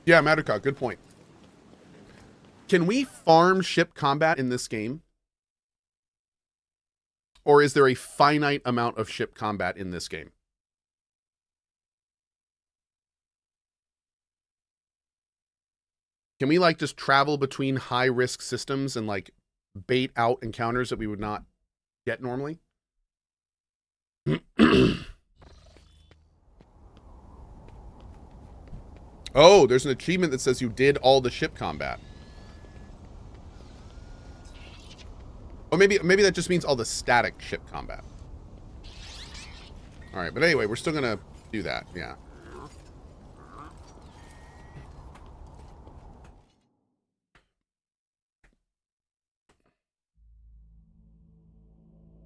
Yeah, Mattercock, good point. Can we farm ship combat in this game? Or is there a finite amount of ship combat in this game? Can we, like, just travel between high-risk systems and, like, bait out encounters that we would not get normally? Oh, there's an achievement that says you did all the ship combat. Or maybe that just means all the static ship combat. All right, but anyway, we're still gonna do that, yeah.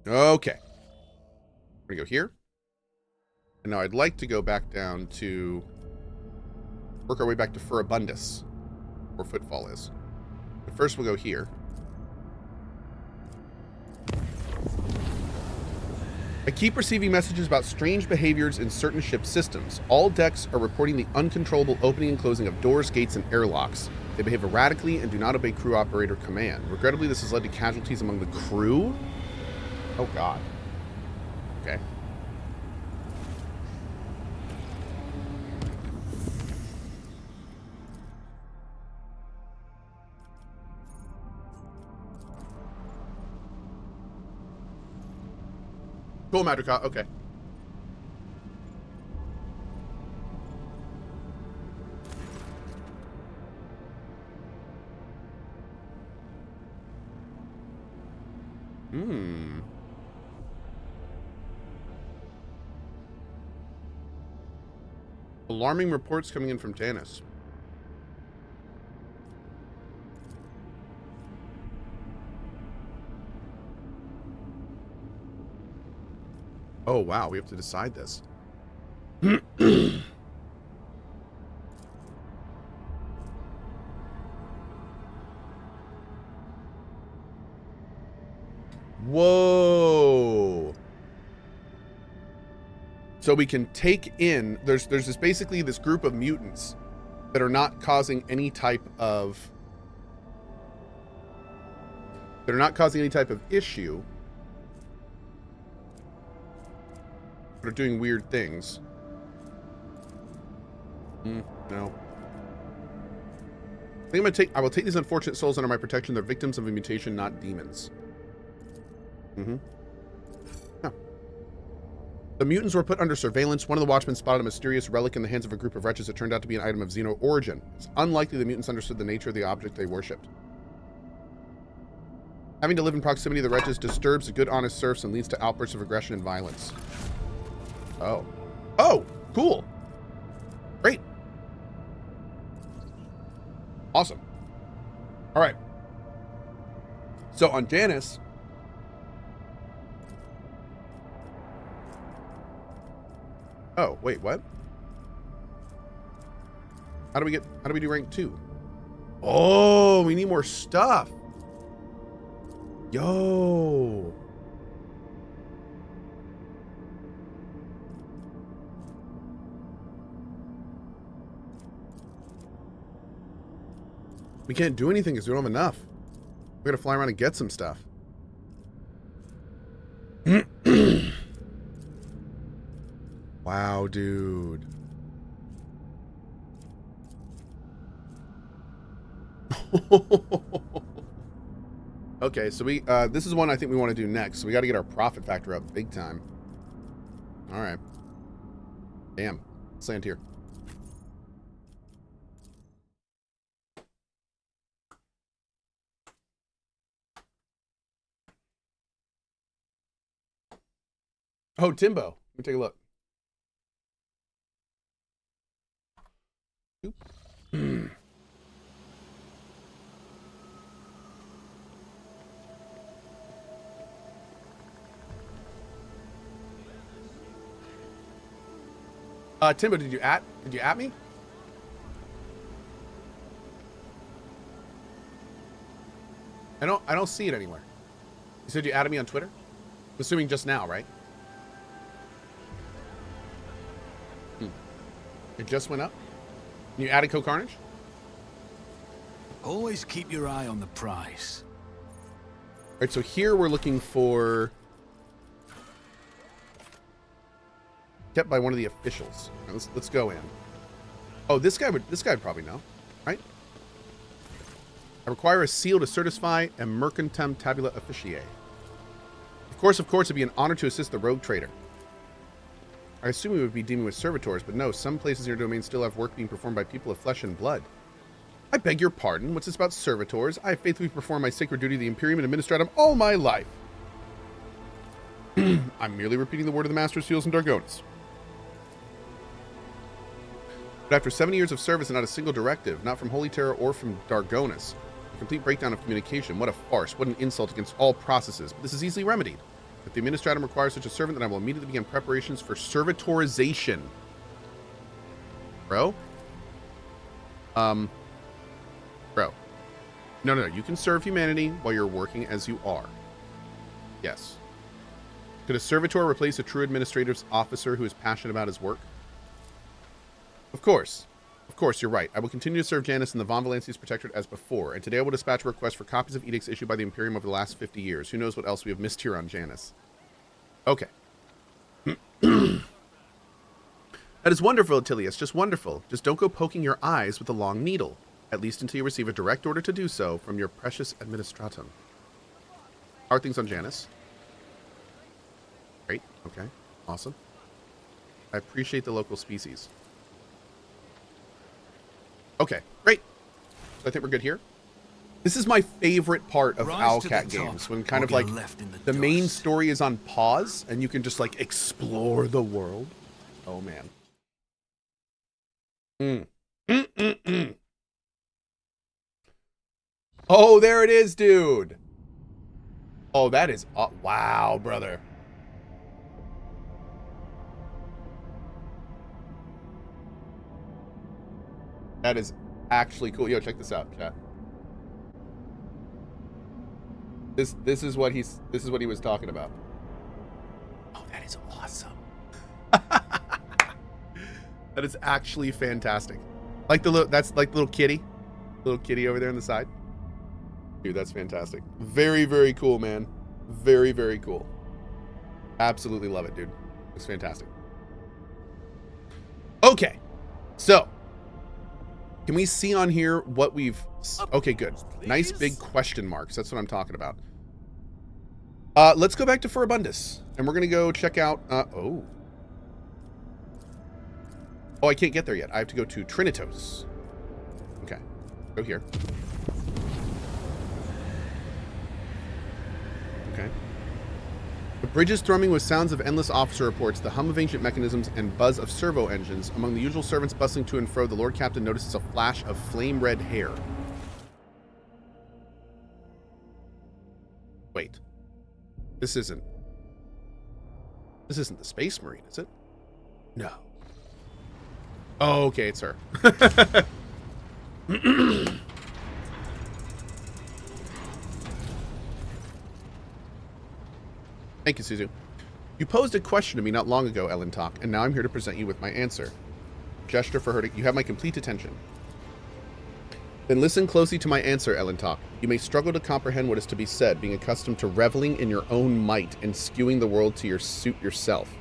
Okay. We're gonna go here. And now I'd like to go back down to... work our way back to Furabundus, where Footfall is. But first we'll go here. I keep receiving messages about strange behaviors in certain ship systems. All decks are reporting the uncontrollable opening and closing of doors, gates, and airlocks. They behave erratically and do not obey crew operator command. Regrettably, this has led to casualties among the crew. Oh, God. Okay. Cool, Madrica. Okay. Alarming reports coming in from Janice. Oh, wow. We have to decide this. Whoa. So we can take in... There's this basically this group of mutants that are not causing any type of... They're not causing any type of issue. But are doing weird things. No. I think I will take these unfortunate souls under my protection. They're victims of a mutation, not demons. Huh. The mutants were put under surveillance. One of the watchmen spotted a mysterious relic in the hands of a group of wretches that turned out to be an item of Xeno origin. It's unlikely the mutants understood the nature of the object they worshipped. Having to live in proximity to the wretches disturbs the good, honest serfs and leads to outbursts of aggression and violence. Oh. Oh! Cool! Great. Awesome. Alright. So on Janice... Oh, wait, what? How do we do rank 2? Oh, we need more stuff. Yo. We can't do anything because we don't have enough. We gotta fly around and get some stuff. Wow, dude. Okay, so we this is one I think we want to do next. So we got to get our profit factor up big time. All right. Damn. Let's land here. Oh, Timbo. Let me take a look. Timbo, did you at me? I don't see it anywhere. You said you added me on Twitter? I'm assuming just now, right? It just went up? You added CohhCarnage? Always keep your eye on the prize. All right, so here we're looking for... Kept by one of the officials. Right, let's go in. Oh, this guy would probably know, right? I require a seal to certify a mercantum tabula officiae. Of course, it'd be an honor to assist the rogue trader. I assume we would be dealing with servitors, but no, some places in your domain still have work being performed by people of flesh and blood. I beg your pardon. What's this about servitors? I have faithfully performed my sacred duty to the Imperium and Administratum all my life. I'm merely repeating the word of the Master of Seals and Dargonis. But after 70 years of service and not a single directive, not from Holy Terror or from Dargonis, a complete breakdown of communication, what a farce, what an insult against all processes. But this is easily remedied. If the Administratum requires such a servant, then I will immediately begin preparations for servitorization. Bro? Bro. No. You can serve humanity while you're working as you are. Yes. Could a servitor replace a true administrator's officer who is passionate about his work? Of course. Of course, you're right. I will continue to serve Janus in the Von Valancius Protectorate as before, and today I will dispatch a request for copies of edicts issued by the Imperium over the last 50 years. Who knows what else we have missed here on Janus. Okay. That is wonderful, Attilius. Just wonderful. Just don't go poking your eyes with a long needle. At least until you receive a direct order to do so from your precious administratum. How are things on Janus? Great. Okay. Awesome. I appreciate the local species. Okay. Great. So I think we're good here. This is my favorite part of Owlcat games, when kind of like the main story is on pause and you can just like explore the world. Oh man. Oh, there it is, dude. Oh, that is... wow, brother. That is actually cool. Yo, check this out, chat. This is what he was talking about. Oh, that is awesome. That is actually fantastic. Like that's like the little kitty over there on the side. Dude, that's fantastic. Very, very cool, man. Very, very cool. Absolutely love it, dude. It's fantastic. Okay. So, can we see on here what we've... Okay, good. Nice big question marks. That's what I'm talking about. Let's go back to Furibundus. And we're going to go check out... Oh, I can't get there yet. I have to go to Trinitos. Okay. Go here. Okay. The bridge is thrumming with sounds of endless officer reports, the hum of ancient mechanisms, and buzz of servo engines. Among the usual servants bustling to and fro, the Lord Captain notices a flash of flame-red hair. Wait. This isn't the Space Marine, is it? No. Oh, okay, it's her. Thank you, Suzu. You posed a question to me not long ago, Ellen Talk, and now I'm here to present you with my answer. Gesture for her to... You have my complete attention. Then listen closely to my answer, Ellen Talk. You may struggle to comprehend what is to be said, being accustomed to reveling in your own might and skewing the world to suit yourself.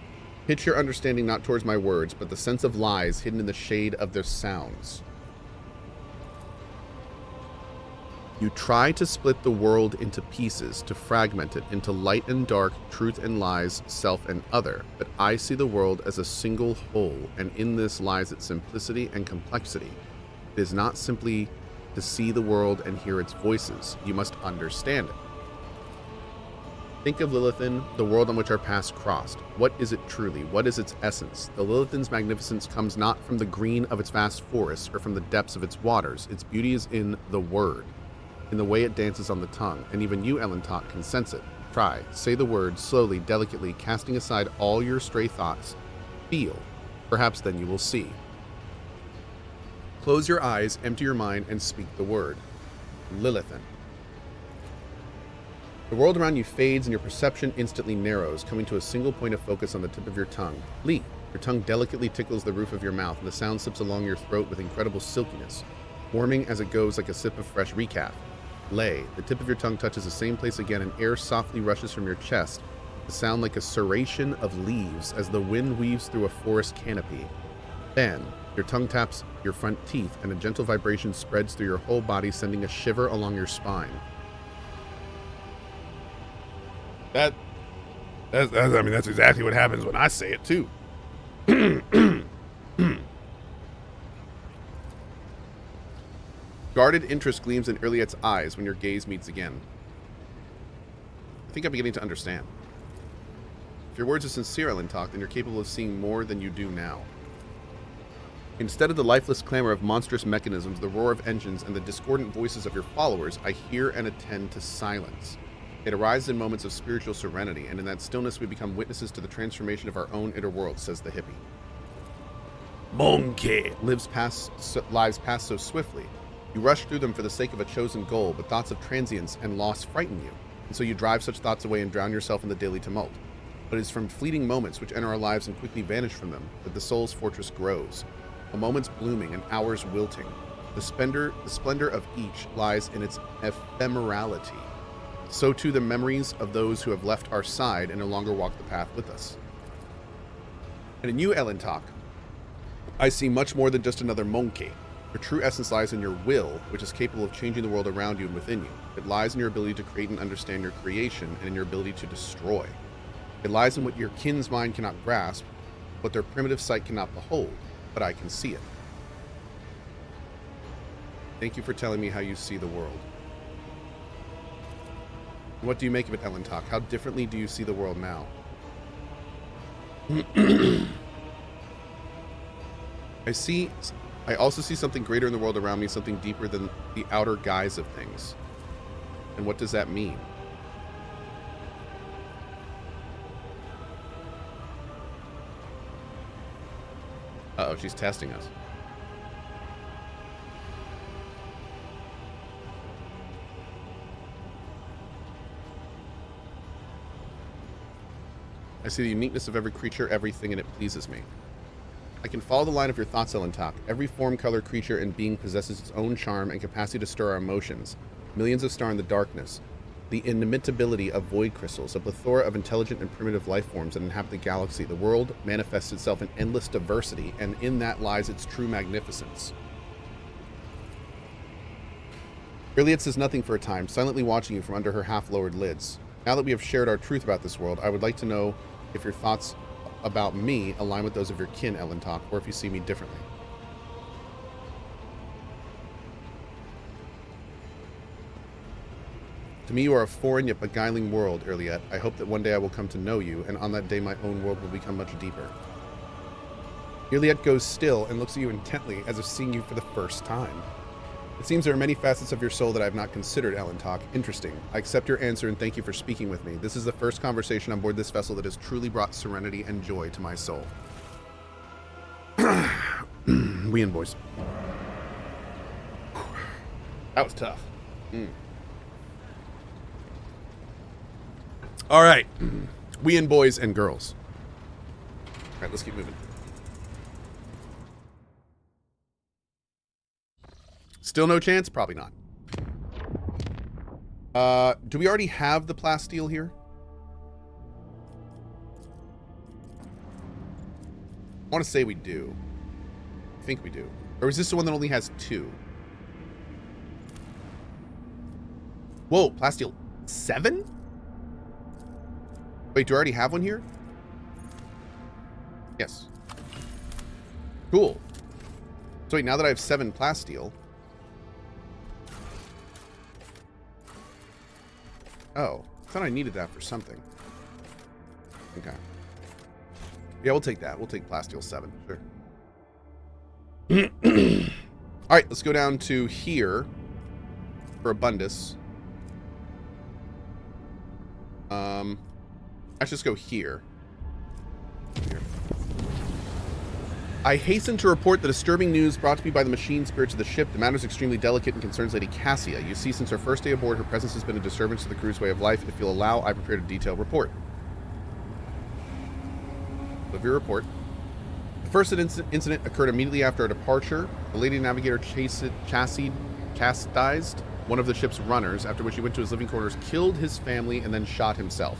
Pitch your understanding not towards my words, but the sense of lies hidden in the shade of their sounds. You try to split the world into pieces, to fragment it into light and dark, truth and lies, self and other. But I see the world as a single whole, and in this lies its simplicity and complexity. It is not simply to see the world and hear its voices. You must understand it. Think of Lilithan, the world on which our paths crossed. What is it truly? What is its essence? The Lilithan's magnificence comes not from the green of its vast forests or from the depths of its waters. Its beauty is in the word, in the way it dances on the tongue, and even you, Ellen Tot, can sense it. Try. Say the word, slowly, delicately, casting aside all your stray thoughts. Feel. Perhaps then you will see. Close your eyes, empty your mind, and speak the word. Lilithan. The world around you fades and your perception instantly narrows, coming to a single point of focus on the tip of your tongue. Li. Your tongue delicately tickles the roof of your mouth, and the sound slips along your throat with incredible silkiness. warming as it goes like a sip of fresh recaf. Lay. The tip of your tongue touches the same place again, and air softly rushes from your chest to sound like a serration of leaves as the wind weaves through a forest canopy. Then, your tongue taps your front teeth, and a gentle vibration spreads through your whole body, sending a shiver along your spine. That's exactly what happens when I say it, too. Guarded interest gleams in Erliet's eyes when your gaze meets again. I think I'm beginning to understand. If your words are sincere, Elentok, then you're capable of seeing more than you do now. Instead of the lifeless clamor of monstrous mechanisms, the roar of engines, and the discordant voices of your followers, I hear and attend to silence. It arises in moments of spiritual serenity, and in that stillness we become witnesses to the transformation of our own inner world, says the hippie. Monkey lives past so swiftly. You rush through them for the sake of a chosen goal, but thoughts of transience and loss frighten you, and so you drive such thoughts away and drown yourself in the daily tumult. But it is from fleeting moments which enter our lives and quickly vanish from them that the soul's fortress grows. A moment's blooming, an hour's wilting. The splendor of each lies in its ephemerality. So too the memories of those who have left our side and no longer walk the path with us. And in you, Elentok, I see much more than just another monkey. Your true essence lies in your will, which is capable of changing the world around you and within you. It lies in your ability to create and understand your creation, and in your ability to destroy. It lies in what your kin's mind cannot grasp, what their primitive sight cannot behold, but I can see it. Thank you for telling me how you see the world. What do you make of it, Elentok? How differently do you see the world now? I also see something greater in the world around me, something deeper than the outer guise of things. And what does that mean? Uh-oh, she's testing us. I see the uniqueness of every creature, everything, and it pleases me. I can follow the line of your thoughts, Elentok. Every form, color, creature, and being possesses its own charm and capacity to stir our emotions. Millions of stars in the darkness. The inimitability of void crystals, a plethora of intelligent and primitive life forms that inhabit the galaxy. The world manifests itself in endless diversity, and in that lies its true magnificence. Erliet says nothing for a time, silently watching you from under her half-lowered lids. Now that we have shared our truth about this world, I would like to know if your thoughts about me align with those of your kin, Elentok, or if you see me differently. To me, you are a foreign yet beguiling world, Erliet. I hope that one day I will come to know you, and on that day my own world will become much deeper. Erliet goes still and looks at you intently, as if seeing you for the first time. It seems there are many facets of your soul that I have not considered, Elentok. Interesting. I accept your answer and thank you for speaking with me. This is the first conversation on board this vessel that has truly brought serenity and joy to my soul. We in, boys. That was tough. All right. We in, boys and girls. All right, let's keep moving. Still no chance? Probably not. Do we already have the plasteel here? I want to say we do. I think we do. Or is this the one that only has 2? Whoa, plasteel 7? Wait, do I already have one here? Yes. Cool. So wait, now that I have 7 plasteel. Oh, I thought I needed that for something. Okay. Yeah, we'll take that. We'll take plasteel 7. Sure. All right, let's go down to here for Abundus. Let's just go here. I hasten to report the disturbing news brought to me by the machine spirits of the ship. The matter is extremely delicate and concerns Lady Cassia. You see, since her first day aboard, her presence has been a disturbance to the crew's way of life. If you'll allow, I prepared a detailed report. Of your report. first incident occurred immediately after our departure. The Lady Navigator chastised one of the ship's runners, after which he went to his living quarters, killed his family, and then shot himself.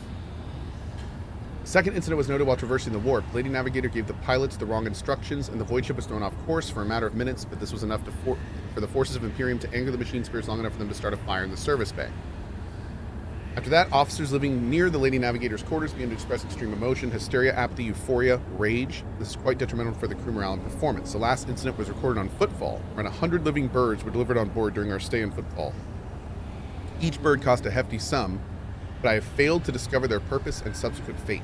The second incident was noted while traversing the warp. Lady Navigator gave the pilots the wrong instructions, and the void ship was thrown off course for a matter of minutes, but this was enough for the forces of Imperium to anger the machine spirits long enough for them to start a fire in the service bay. After that, officers living near the Lady Navigator's quarters began to express extreme emotion, hysteria, apathy, euphoria, rage. This is quite detrimental for the crew morale and performance. The last incident was recorded on Footfall. Around 100 living birds were delivered on board during our stay on Footfall. Each bird cost a hefty sum, but I have failed to discover their purpose and subsequent fate.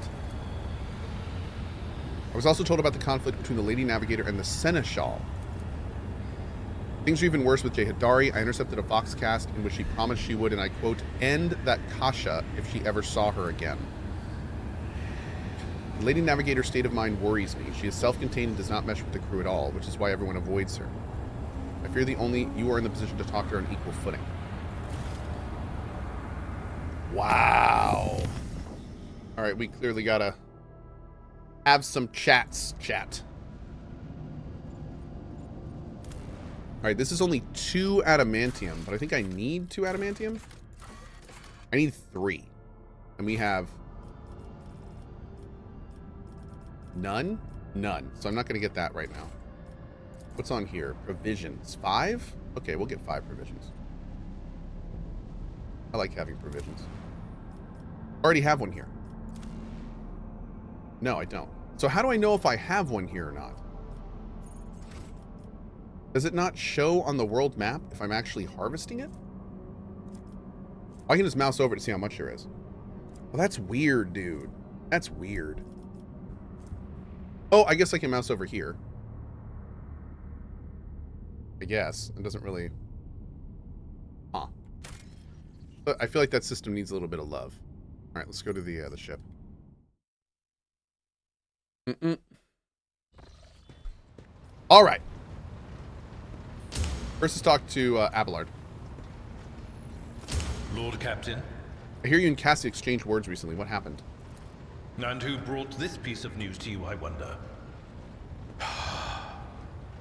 I was also told about the conflict between the Lady Navigator and the Seneschal. Things are even worse with Jehadari. I intercepted a Voxcast in which she promised she would, and I quote, end that Kasha if she ever saw her again. The Lady Navigator's state of mind worries me. She is self-contained and does not mesh with the crew at all, which is why everyone avoids her. I fear you are in the position to talk to her on equal footing. Wow. All right, we clearly gotta have some chat. All right, this is only 2 adamantium, but I think I need 2 adamantium. I need 3, and we have none. So I'm not gonna get that right now. What's on here? Provisions, 5. Okay, we'll get 5 provisions. I like having provisions. I already have one here. No, I don't. So how do I know if I have one here or not? Does it not show on the world map if I'm actually harvesting it? I can just mouse over to see how much there is. Well, that's weird, dude. That's weird. Oh, I guess I can mouse over here. I guess. It doesn't really... Huh. But I feel like that system needs a little bit of love. All right, let's go to the ship. All right. First, let's talk to Abelard. Lord Captain. I hear you and Cassie exchanged words recently. What happened? And who brought this piece of news to you, I wonder?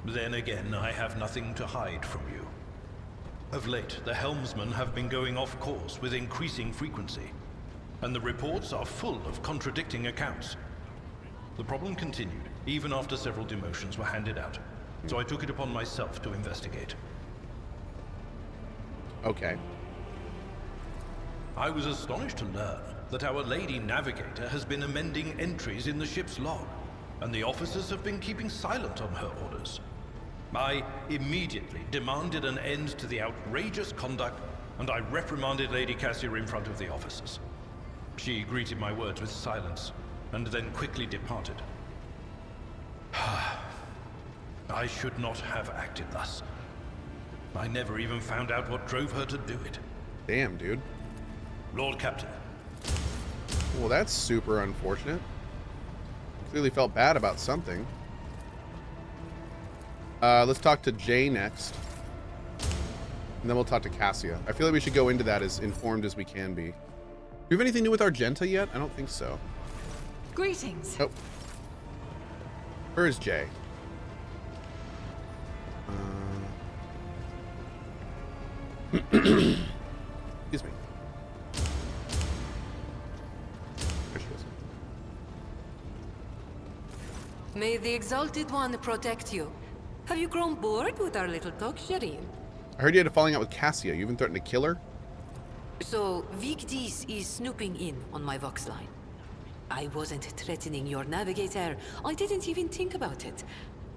Then again, I have nothing to hide from you. Of late, the helmsmen have been going off course with increasing frequency, and the reports are full of contradicting accounts. The problem continued, even after several demotions were handed out, so I took it upon myself to investigate. Okay. I was astonished to learn that our Lady Navigator has been amending entries in the ship's log, and the officers have been keeping silent on her orders. I immediately demanded an end to the outrageous conduct, and I reprimanded Lady Cassia in front of the officers. She greeted my words with silence, and then quickly departed. I should not have acted thus. I never even found out what drove her to do it. Damn, dude. Lord Captain. Well, that's super unfortunate. Clearly felt bad about something. Let's talk to Jay next. And then we'll talk to Cassia. I feel like we should go into that as informed as we can be. Do we have anything new with Argenta yet? I don't think so. Greetings. Oh. Where is Jay? Excuse me. There she is. May the Exalted One protect you. Have you grown bored with our little talk, Shireen? I heard you had a falling out with Cassia. You even threatened to kill her? So, Vigdis is snooping in on my Vox line. I wasn't threatening your navigator. I didn't even think about it.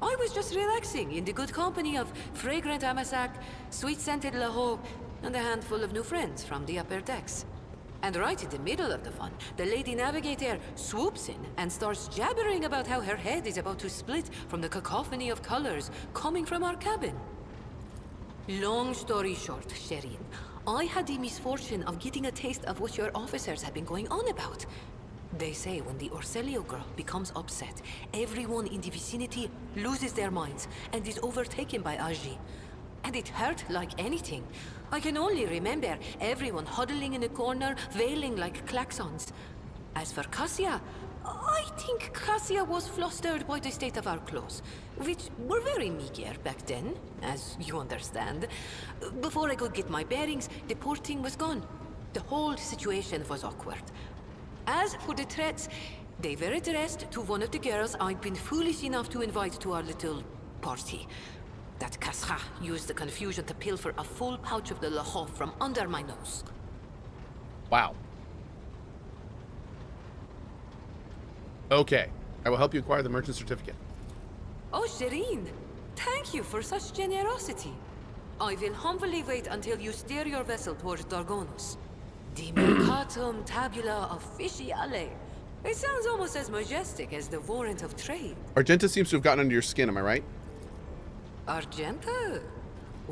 I was just relaxing in the good company of fragrant Amasak, sweet-scented Laho, and a handful of new friends from the upper decks. And right in the middle of the fun, the Lady Navigator swoops in and starts jabbering about how her head is about to split from the cacophony of colors coming from our cabin. Long story short, Shireen, I had the misfortune of getting a taste of what your officers have been going on about. They say when the Orselio girl becomes upset, everyone in the vicinity loses their minds and is overtaken by Aji. And it hurt like anything. I can only remember everyone huddling in a corner, wailing like klaxons. As for Cassia, I think Cassia was flustered by the state of our clothes, which were very meager back then, as you understand. Before I could get my bearings, the porting was gone. The whole situation was awkward. As for the threats, they were addressed to one of the girls I'd been foolish enough to invite to our little party. That Cohh used the confusion to pilfer a full pouch of the Cohh from under my nose. Wow. Okay. I will help you acquire the merchant certificate. Oh, Shireen, thank you for such generosity. I will humbly wait until you steer your vessel towards Dargonos. The Mercatum Tabula Officiale. It sounds almost as majestic as the warrant of trade. Argenta seems to have gotten under your skin, am I right? Argenta?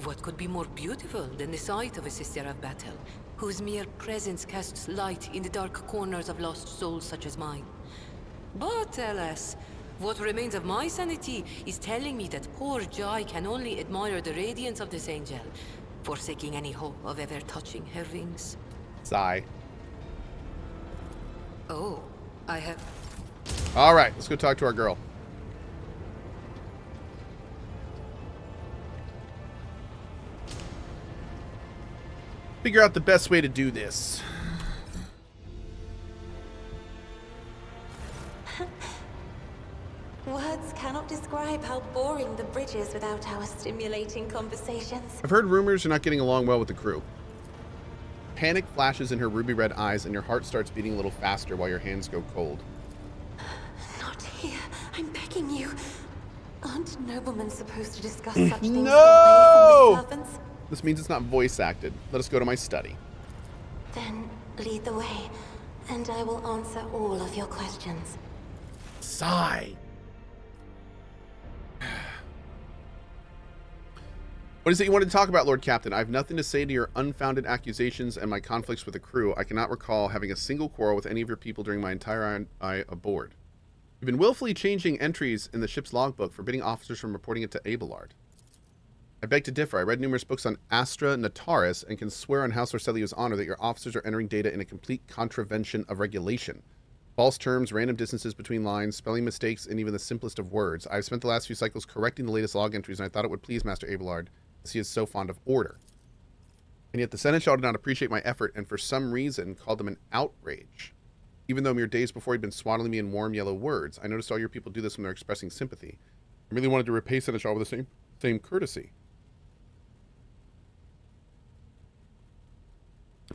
What could be more beautiful than the sight of a sister of battle, whose mere presence casts light in the dark corners of lost souls such as mine? But alas, what remains of my sanity is telling me that poor Jai can only admire the radiance of this angel, forsaking any hope of ever touching her wings. Sigh. Oh, I have... All right, let's go talk to our girl. Figure out the best way to do this. Words cannot describe how boring the bridge is without our stimulating conversations. I've heard rumors you're not getting along well with the crew. Panic flashes in her ruby red eyes and your heart starts beating a little faster while your hands go cold. Not here. I'm begging you. Aren't noblemen supposed to discuss such things No! away from the servants? This means it's not voice acted. Let us go to my study. Then lead the way, and I will answer all of your questions. Sigh. What is it you wanted to talk about, Lord Captain? I have nothing to say to your unfounded accusations and my conflicts with the crew. I cannot recall having a single quarrel with any of your people during my entire time aboard. You've been willfully changing entries in the ship's logbook, forbidding officers from reporting it to Abelard. I beg to differ. I read numerous books on Astra Nataris and can swear on House Orcelio's honor that your officers are entering data in a complete contravention of regulation. False terms, random distances between lines, spelling mistakes, and even the simplest of words. I've spent the last few cycles correcting the latest log entries, and I thought it would please Master Abelard, as he is so fond of order. And yet the Seneschal did not appreciate my effort, and for some reason called them an outrage. Even though mere days before he'd been swaddling me in warm yellow words, I noticed all your people do this when they're expressing sympathy. I really wanted to repay Seneschal with the same courtesy.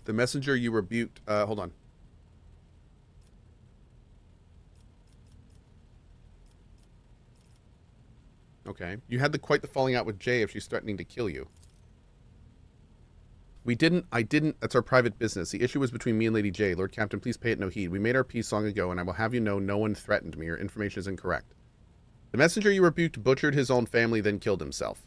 The messenger you rebuked... hold on. Okay. You had quite the falling out with Jay if she's threatening to kill you. I didn't. That's our private business. The issue was between me and Lady J. Lord Captain, please pay it no heed. We made our peace long ago, and I will have you know no one threatened me. Your information is incorrect. The messenger you rebuked butchered his own family, then killed himself.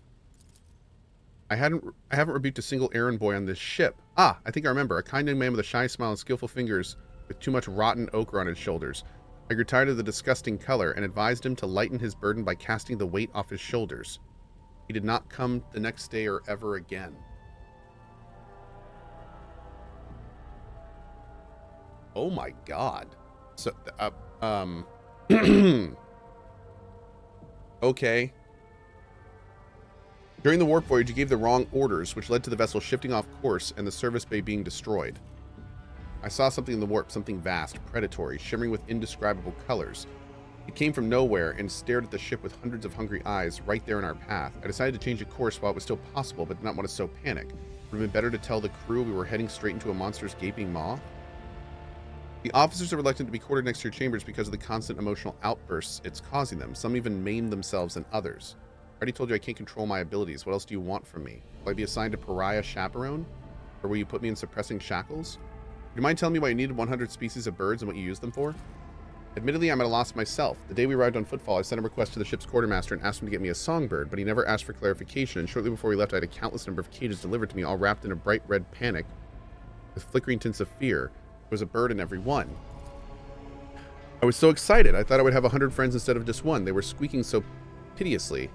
I haven't rebuked a single errand boy on this ship. Ah, I think I remember. A kind young man with a shy smile and skillful fingers with too much rotten ochre on his shoulders. I grew tired of the disgusting color and advised him to lighten his burden by casting the weight off his shoulders. He did not come the next day or ever again. Oh my god. So, okay. During the warp voyage, you gave the wrong orders, which led to the vessel shifting off course and the service bay being destroyed. I saw something in the warp, something vast, predatory, shimmering with indescribable colors. It came from nowhere and stared at the ship with hundreds of hungry eyes right there in our path. I decided to change a course while it was still possible, but did not want to sow panic. It would have been better to tell the crew we were heading straight into a monster's gaping maw. The officers are reluctant to be quartered next to your chambers because of the constant emotional outbursts it's causing them. Some even maim themselves and others. I already told you I can't control my abilities. What else do you want from me? Will I be assigned a pariah chaperone? Or will you put me in suppressing shackles? Do you mind telling me why you needed 100 species of birds and what you used them for? Admittedly, I'm at a loss myself. The day we arrived on Footfall, I sent a request to the ship's quartermaster and asked him to get me a songbird, but he never asked for clarification, and shortly before we left, I had a countless number of cages delivered to me, all wrapped in a bright red panic with flickering tints of fear. There was a bird in every one. I was so excited. I thought I would have 100 friends instead of just one. They were squeaking so piteously.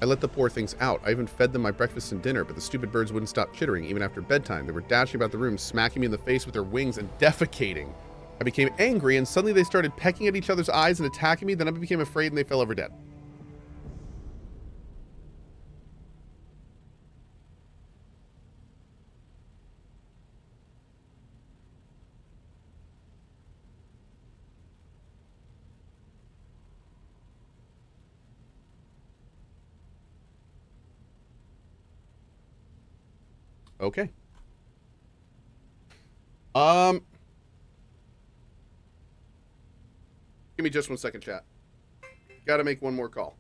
I let the poor things out. I even fed them my breakfast and dinner, but the stupid birds wouldn't stop chittering, even after bedtime. They were dashing about the room, smacking me in the face with their wings and defecating. I became angry, and suddenly they started pecking at each other's eyes and attacking me. Then I became afraid, and they fell over dead. Okay. Give me just 1 second, chat. Gotta make one more call.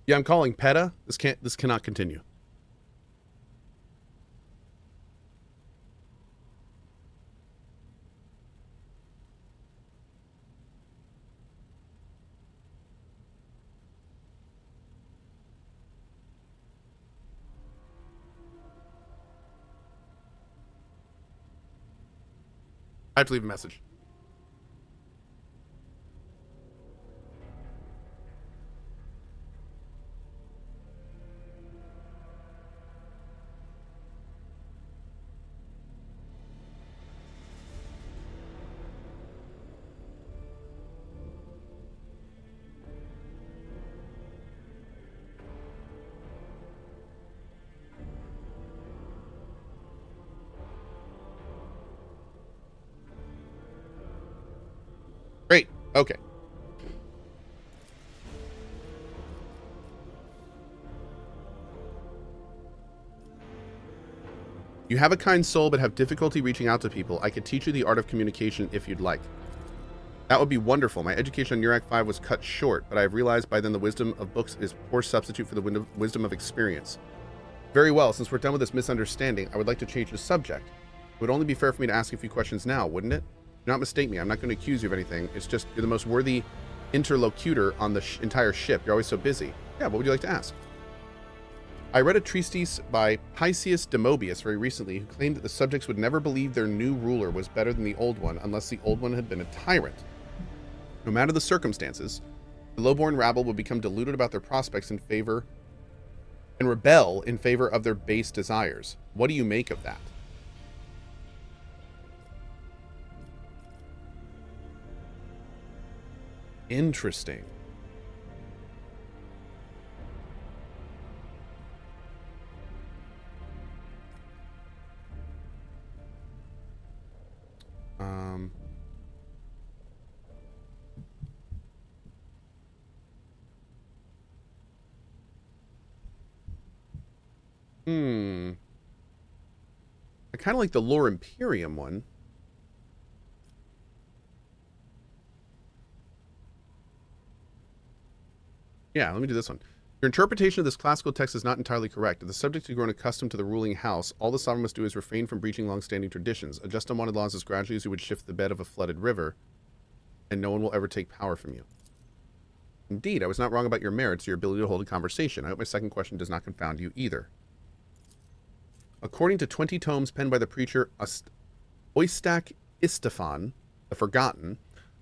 Yeah, I'm calling PETA. This cannot continue. I have to leave a message. Great. Okay. You have a kind soul but have difficulty reaching out to people. I could teach you the art of communication if you'd like. That would be wonderful. My education on Nurak 5 was cut short, but I have realized by then the wisdom of books is a poor substitute for the wisdom of experience. Very well, since we're done with this misunderstanding, I would like to change the subject. It would only be fair for me to ask a few questions now, wouldn't it? Do not mistake me. I'm not going to accuse you of anything. It's just you're the most worthy interlocutor on the entire ship. You're always so busy. Yeah, what would you like to ask? I read a treatise by Paisius de Mobius very recently who claimed that the subjects would never believe their new ruler was better than the old one unless the old one had been a tyrant. No matter the circumstances, the lowborn rabble would become deluded about their prospects and rebel in favor of their base desires. What do you make of that? Interesting. I kind of like the Lore Imperium one. Yeah, let me do this one. Your interpretation of this classical text is not entirely correct. If the subjects have grown accustomed to the ruling house, all the sovereign must do is refrain from breaching long-standing traditions, adjust unwanted laws as gradually as you would shift the bed of a flooded river, and no one will ever take power from you. Indeed, I was not wrong about your merits or your ability to hold a conversation. I hope my second question does not confound you either. According to 20 tomes penned by the preacher Oistak Istefan, the Forgotten,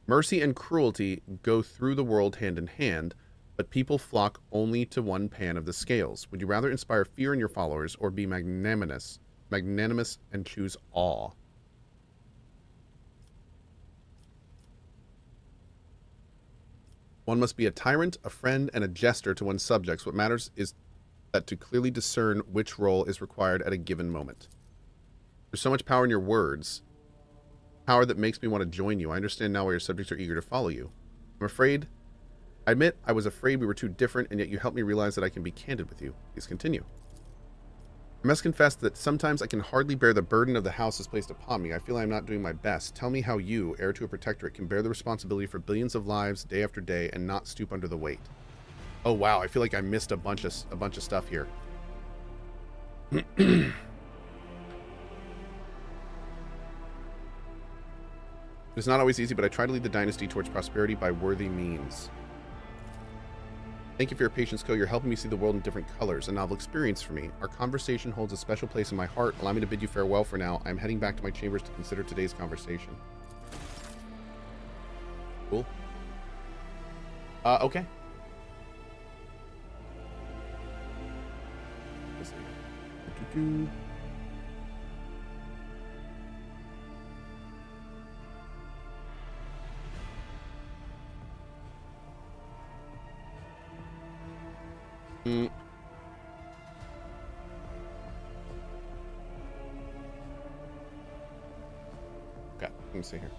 mercy and cruelty go through the world hand in hand, but people flock only to one pan of the scales. Would you rather inspire fear in your followers or be magnanimous and choose awe? One must be a tyrant, a friend, and a jester to one's subjects. What matters is that to clearly discern which role is required at a given moment. There's so much power in your words. Power that makes me want to join you. I understand now why your subjects are eager to follow you. I admit I was afraid we were too different, and yet you helped me realize that I can be candid with you. Please continue. I must confess that sometimes I can hardly bear the burden of the house is placed upon me. I feel I am not doing my best. Tell me how you, heir to a protectorate, can bear the responsibility for billions of lives day after day and not stoop under the weight. Oh wow, I feel like I missed a bunch of stuff here. It's not always easy, but I try to lead the dynasty towards prosperity by worthy means. Thank you for your patience, Cohh. You're helping me see the world in different colors. A novel experience for me. Our conversation holds a special place in my heart. Allow me to bid you farewell for now. I'm heading back to my chambers to consider today's conversation. Cool. Okay. Let's see. Do-do-do. Okay, let me see here.